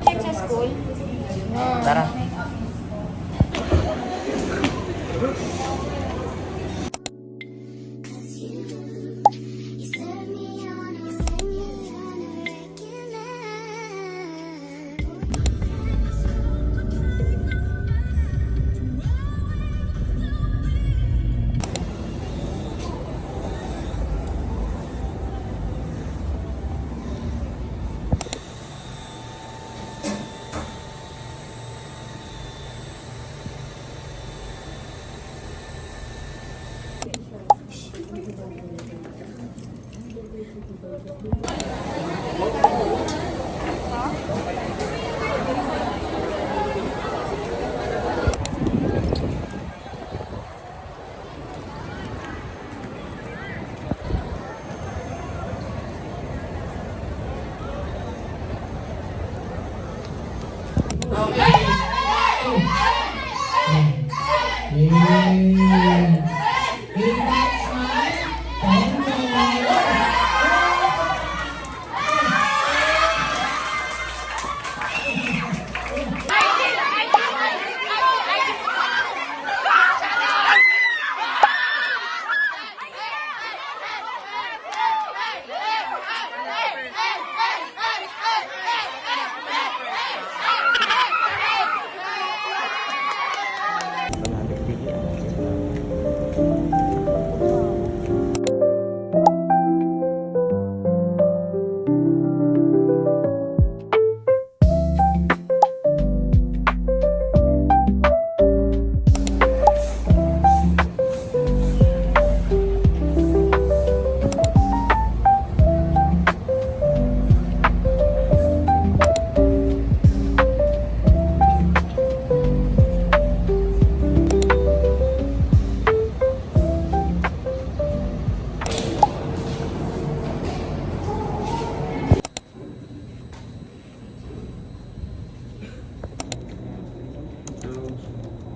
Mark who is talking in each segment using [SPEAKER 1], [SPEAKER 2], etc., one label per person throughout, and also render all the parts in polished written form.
[SPEAKER 1] Check sa school.
[SPEAKER 2] Tara.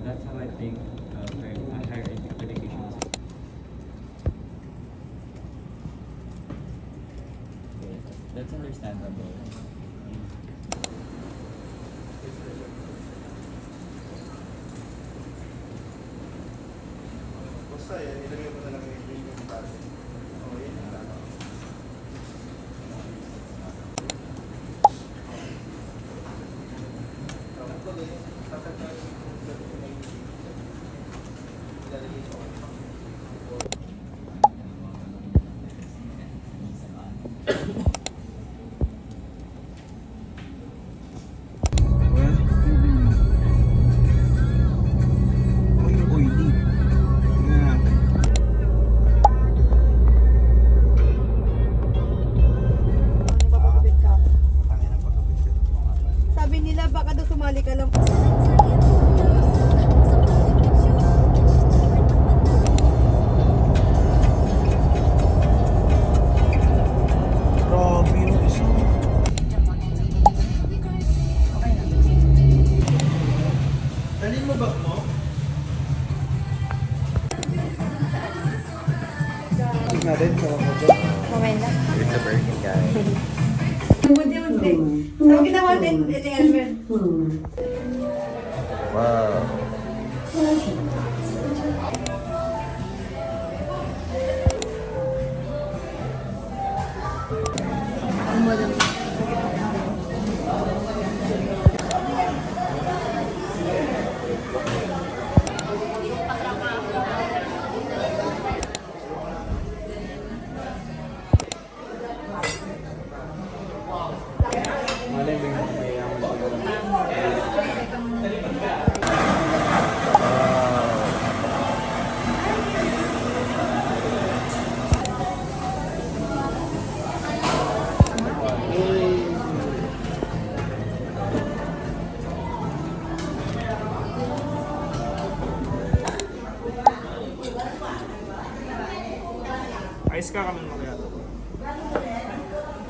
[SPEAKER 3] That's how I think higher education is. That's understandable.
[SPEAKER 4] Basta yan, ilagay mo talaga yung base. Oo, yun yung ano.
[SPEAKER 5] Sabi nila baka daw sumali ka lang.
[SPEAKER 4] Grabe yung isa. Dalhin mo bag mo? Tingnan din sa mga dyan.
[SPEAKER 1] Mamay na.
[SPEAKER 2] Here's the Birkin, guys.
[SPEAKER 5] Unti-unti. Ang ginawa din ni Elmer.
[SPEAKER 2] Wow.
[SPEAKER 6] Ice ka kami macchiato.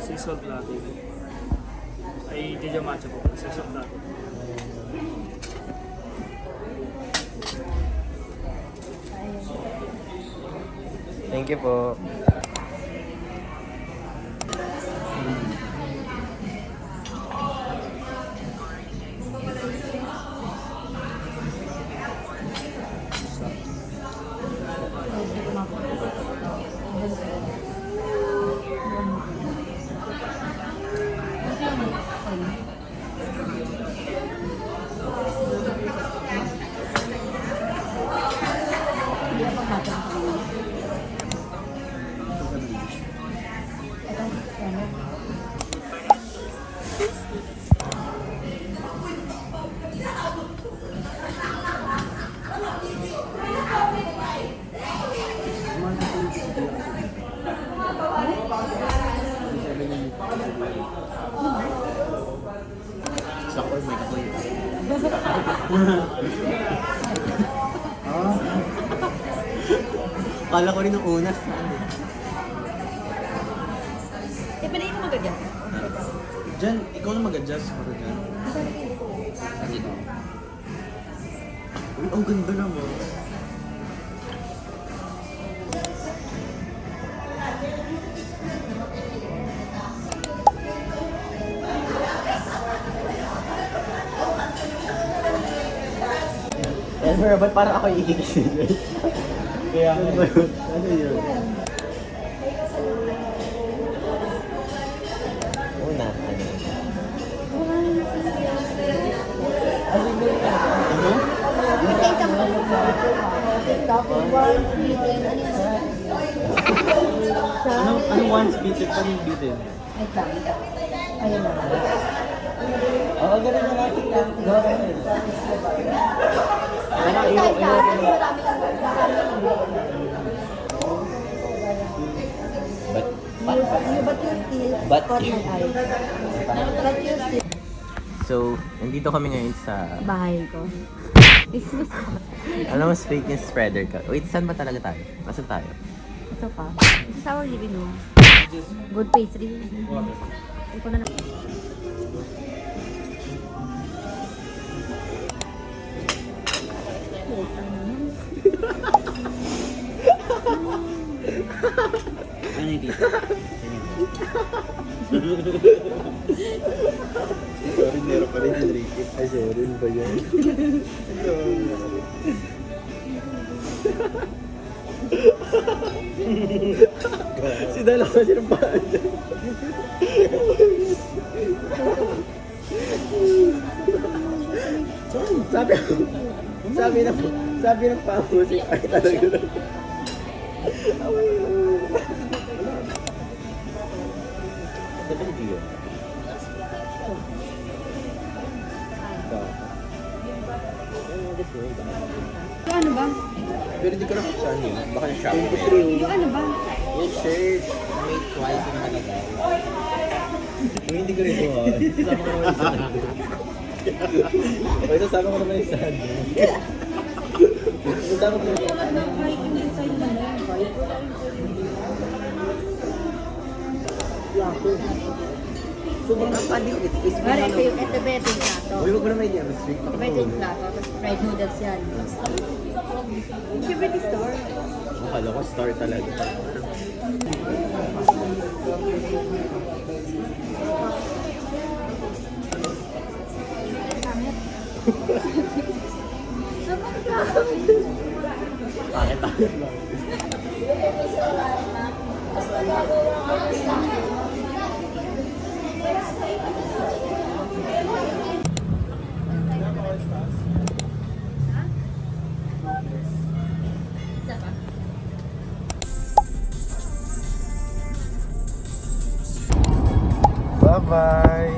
[SPEAKER 6] Sea salt latte. Ay, Giga matcha po. Sea salt latte.
[SPEAKER 2] Thank you po. Sa core, may kakoy. Kala ko rin nung una.
[SPEAKER 5] Pwede mo magagyan.
[SPEAKER 2] Diyan, ikaw na mag-adjust para dyan. Uy, ang ganda naman. Elmer, ba't parang ako iikisin?
[SPEAKER 3] Kaya
[SPEAKER 2] Ano ba yun? Ano yun? Una, ano? Ano? Ano once beaten? Paano yung beaten?
[SPEAKER 5] Ayun na.
[SPEAKER 2] Oo, ganun na natin lang. Ano, iyo. But So, nandito kami ngayon sa...
[SPEAKER 5] Bahay ko. Excuse me.
[SPEAKER 2] Alam mo, fake news spreader ka. Wait, saan ba talaga tayo? Nasaan tayo?
[SPEAKER 5] Ito pa. Ito sa our living room. Good pastry. Ito na lang.
[SPEAKER 2] Ano yung dito? Sorry, meron pa rin Enrique. Ay, sorry, ano ba yan? Si Dala ko sinampaan. Sabi ng pamusik ay talaga lang. Dapat hindi yun.
[SPEAKER 5] Yung ano ba?
[SPEAKER 2] Pero hindi ko nakasaan yun. Baka na-shop.
[SPEAKER 5] Yung ano ba?
[SPEAKER 2] Yung shirt na may twice yung nakalagay. Hindi ko rin ito ha. Sama ko naman yung sando. O ito, sama ko naman yung sando. Ito, sama ko naman yung sando. Sobrang kapalik.
[SPEAKER 5] Pare, ito yung plato.
[SPEAKER 2] Uy, wag mo naman yan. Restrict ako.
[SPEAKER 5] Ito yung plato. Tapos fried noodles yan. Siyempre di store.
[SPEAKER 2] Akala ko star talaga. Pangit ah. Bye-bye.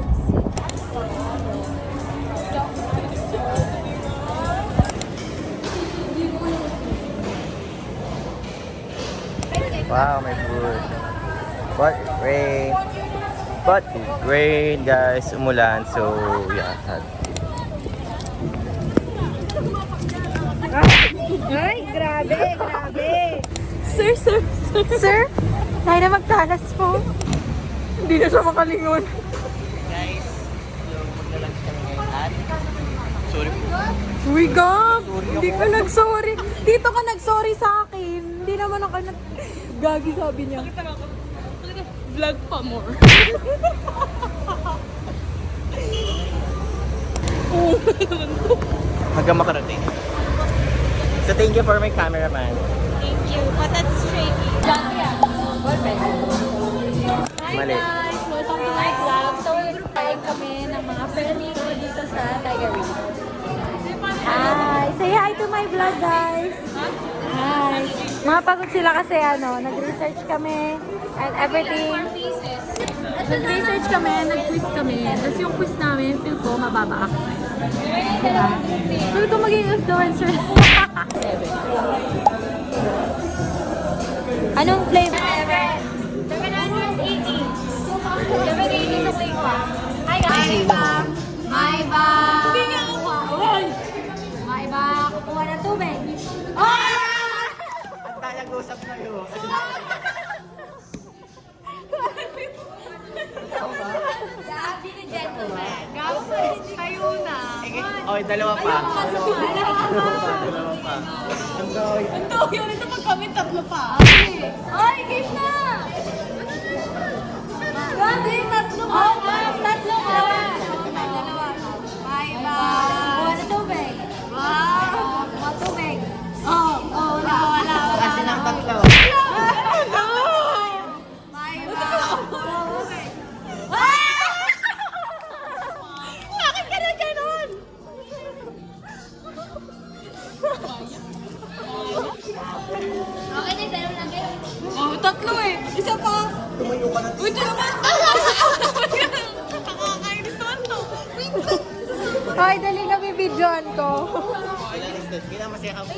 [SPEAKER 2] Wow, may food. But rain. But it rain, guys. Umulan. So, yeah.
[SPEAKER 5] Ay, grabe, grabe.
[SPEAKER 1] Sir, sir, sir. Sir, tayo na magtalas po. Hindi na siya makalingon.
[SPEAKER 2] Guys, yung maglalunch kami ngayon at... Sorry po.
[SPEAKER 1] Uy, Gab! Hindi ka nag-sorry. Dito ka nag-sorry sa akin. Hindi naman ako Gagi, sabi niya. Vlog pa more.
[SPEAKER 2] Hanggang makarating. So, thank you for my cameraman.
[SPEAKER 1] Thank you. But that's shaky. Hi
[SPEAKER 2] Mali.
[SPEAKER 1] guys! Welcome to my vlog. So, kain kami ng mga friends ko dito sa Tiger Reef. Hi! Say hi to my vlog, guys! Hi!
[SPEAKER 5] Mapagod sila kasi nag-research kami and everything. Nag-research kami, nag-quiz kami. Tapos yung quiz namin, feel ko mababa ako. Diba? Feel ko maging influencer. Anong flavor? 780. 780 sa flavor. Hi guys! Hi ba? Hindi nga ako. Hi ba? Kukuha ng tubig.
[SPEAKER 2] Ang nag-usap na yun.
[SPEAKER 5] Sabi ni gentleman. Gawin pa rin kayo na.
[SPEAKER 2] Okay, dalawa pa. Dalawa pa. Ang gawin.
[SPEAKER 1] Yun, ito pag kami tatlo pa.
[SPEAKER 5] Ay, game na! Grabe, tatlo ka. Tatlo ka. Dalawa. Bye, bye. Kuha na tubig. Wow. Kuha tubig. Wala.
[SPEAKER 2] Kasi ng tatlo.
[SPEAKER 5] Bye, bye.
[SPEAKER 1] Bakit ka na ganon?
[SPEAKER 5] Okay na, dalawa lang kayo.
[SPEAKER 1] Oh, tatlo eh. Isa pa.
[SPEAKER 2] Tumayo ka na.
[SPEAKER 1] Uy, ito naman. Nakakainis naman to.
[SPEAKER 5] Hoy, dali na bibidyoan ko.
[SPEAKER 2] Kailangan masaya ka po.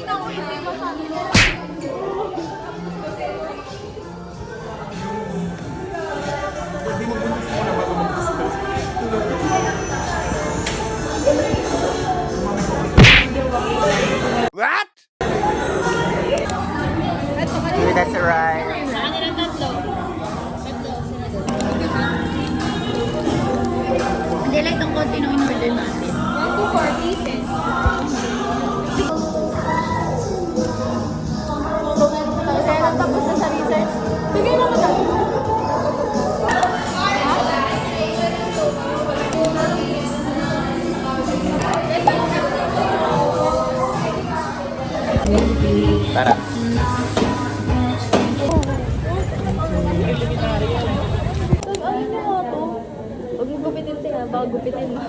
[SPEAKER 2] What? Okay, that's right.
[SPEAKER 5] Hindi lang itong konti nung in-order natin.
[SPEAKER 1] 1 to 4 pieces.
[SPEAKER 5] Kaya tapos na sa research.
[SPEAKER 1] Bigay naman tayo.
[SPEAKER 2] Tara.
[SPEAKER 5] Ay, ano nga to? Huwag yung gupitin siya, baka gupitin mo.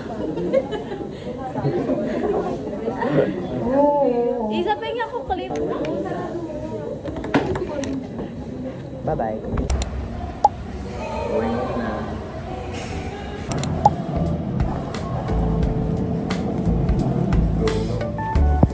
[SPEAKER 5] Isa pa nga ako kalit.
[SPEAKER 2] Bye-bye.